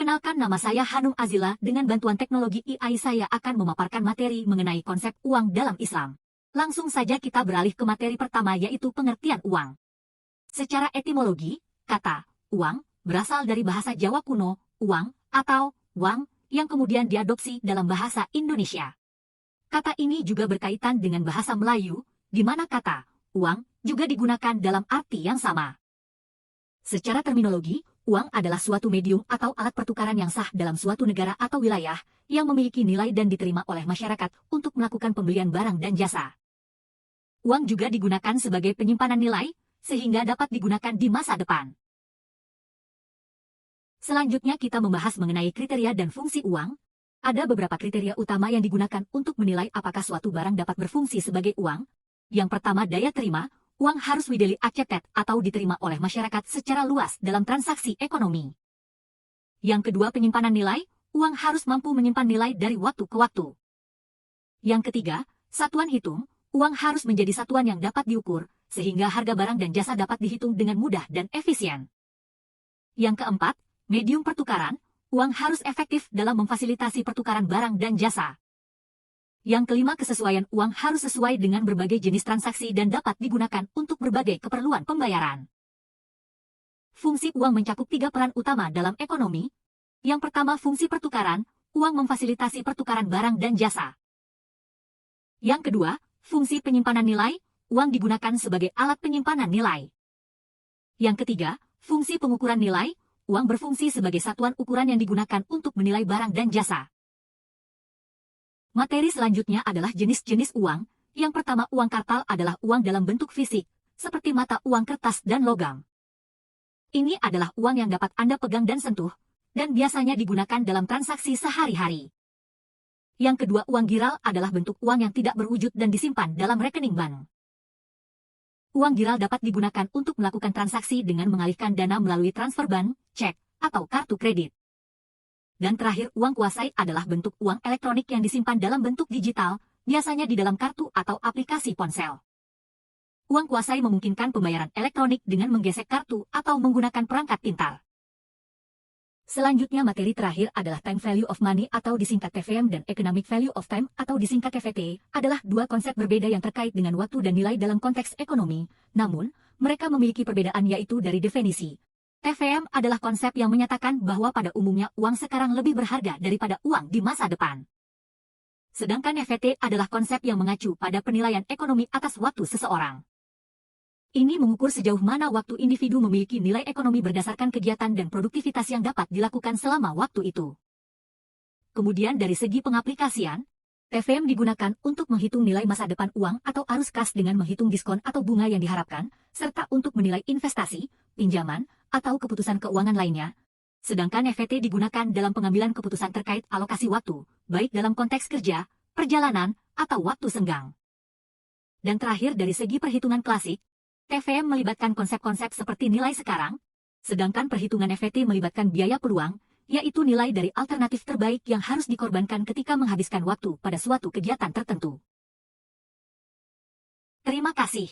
Perkenalkan, nama saya Hanum Azila. Dengan bantuan teknologi AI saya akan memaparkan materi mengenai konsep uang dalam Islam. Langsung saja kita beralih ke materi pertama, yaitu pengertian uang. Secara etimologi, kata uang berasal dari bahasa Jawa kuno, uang atau wang, yang kemudian diadopsi dalam bahasa Indonesia. Kata ini juga berkaitan dengan bahasa Melayu, di mana kata uang juga digunakan dalam arti yang sama. Secara terminologi, uang adalah suatu medium atau alat pertukaran yang sah dalam suatu negara atau wilayah yang memiliki nilai dan diterima oleh masyarakat untuk melakukan pembelian barang dan jasa. Uang juga digunakan sebagai penyimpanan nilai, sehingga dapat digunakan di masa depan. Selanjutnya kita membahas mengenai kriteria dan fungsi uang. Ada beberapa kriteria utama yang digunakan untuk menilai apakah suatu barang dapat berfungsi sebagai uang. Yang pertama, daya terima. Uang harus widely accepted atau diterima oleh masyarakat secara luas dalam transaksi ekonomi. Yang kedua, penyimpanan nilai. Uang harus mampu menyimpan nilai dari waktu ke waktu. Yang ketiga, satuan hitung. Uang harus menjadi satuan yang dapat diukur, sehingga harga barang dan jasa dapat dihitung dengan mudah dan efisien. Yang keempat, medium pertukaran. Uang harus efektif dalam memfasilitasi pertukaran barang dan jasa. Yang kelima, kesesuaian. Uang harus sesuai dengan berbagai jenis transaksi dan dapat digunakan untuk berbagai keperluan pembayaran. Fungsi uang mencakup 3 peran utama dalam ekonomi. Yang pertama, fungsi pertukaran. Uang memfasilitasi pertukaran barang dan jasa. Yang kedua, fungsi penyimpanan nilai. Uang digunakan sebagai alat penyimpanan nilai. Yang ketiga, fungsi pengukuran nilai. Uang berfungsi sebagai satuan ukuran yang digunakan untuk menilai barang dan jasa. Materi selanjutnya adalah jenis-jenis uang. Yang pertama, uang kartal adalah uang dalam bentuk fisik, seperti mata uang kertas dan logam. Ini adalah uang yang dapat Anda pegang dan sentuh, dan biasanya digunakan dalam transaksi sehari-hari. Yang kedua, uang giral adalah bentuk uang yang tidak berwujud dan disimpan dalam rekening bank. Uang giral dapat digunakan untuk melakukan transaksi dengan mengalihkan dana melalui transfer bank, cek, atau kartu kredit. Dan terakhir, uang kuasai adalah bentuk uang elektronik yang disimpan dalam bentuk digital, biasanya di dalam kartu atau aplikasi ponsel. Uang kuasai memungkinkan pembayaran elektronik dengan menggesek kartu atau menggunakan perangkat pintar. Selanjutnya, materi terakhir adalah time value of money atau disingkat TVM dan economic value of time atau disingkat EVT, adalah dua konsep berbeda yang terkait dengan waktu dan nilai dalam konteks ekonomi. Namun, mereka memiliki perbedaan, yaitu dari definisi. TVM adalah konsep yang menyatakan bahwa pada umumnya uang sekarang lebih berharga daripada uang di masa depan. Sedangkan EVT adalah konsep yang mengacu pada penilaian ekonomi atas waktu seseorang. Ini mengukur sejauh mana waktu individu memiliki nilai ekonomi berdasarkan kegiatan dan produktivitas yang dapat dilakukan selama waktu itu. Kemudian dari segi pengaplikasian, TVM digunakan untuk menghitung nilai masa depan uang atau arus kas dengan menghitung diskon atau bunga yang diharapkan, serta untuk menilai investasi, pinjaman, atau keputusan keuangan lainnya. Sedangkan EVT digunakan dalam pengambilan keputusan terkait alokasi waktu, baik dalam konteks kerja, perjalanan, atau waktu senggang. Dan terakhir, dari segi perhitungan klasik, TVM melibatkan konsep-konsep seperti nilai sekarang, sedangkan perhitungan EVT melibatkan biaya peluang, yaitu nilai dari alternatif terbaik yang harus dikorbankan ketika menghabiskan waktu pada suatu kegiatan tertentu. Terima kasih.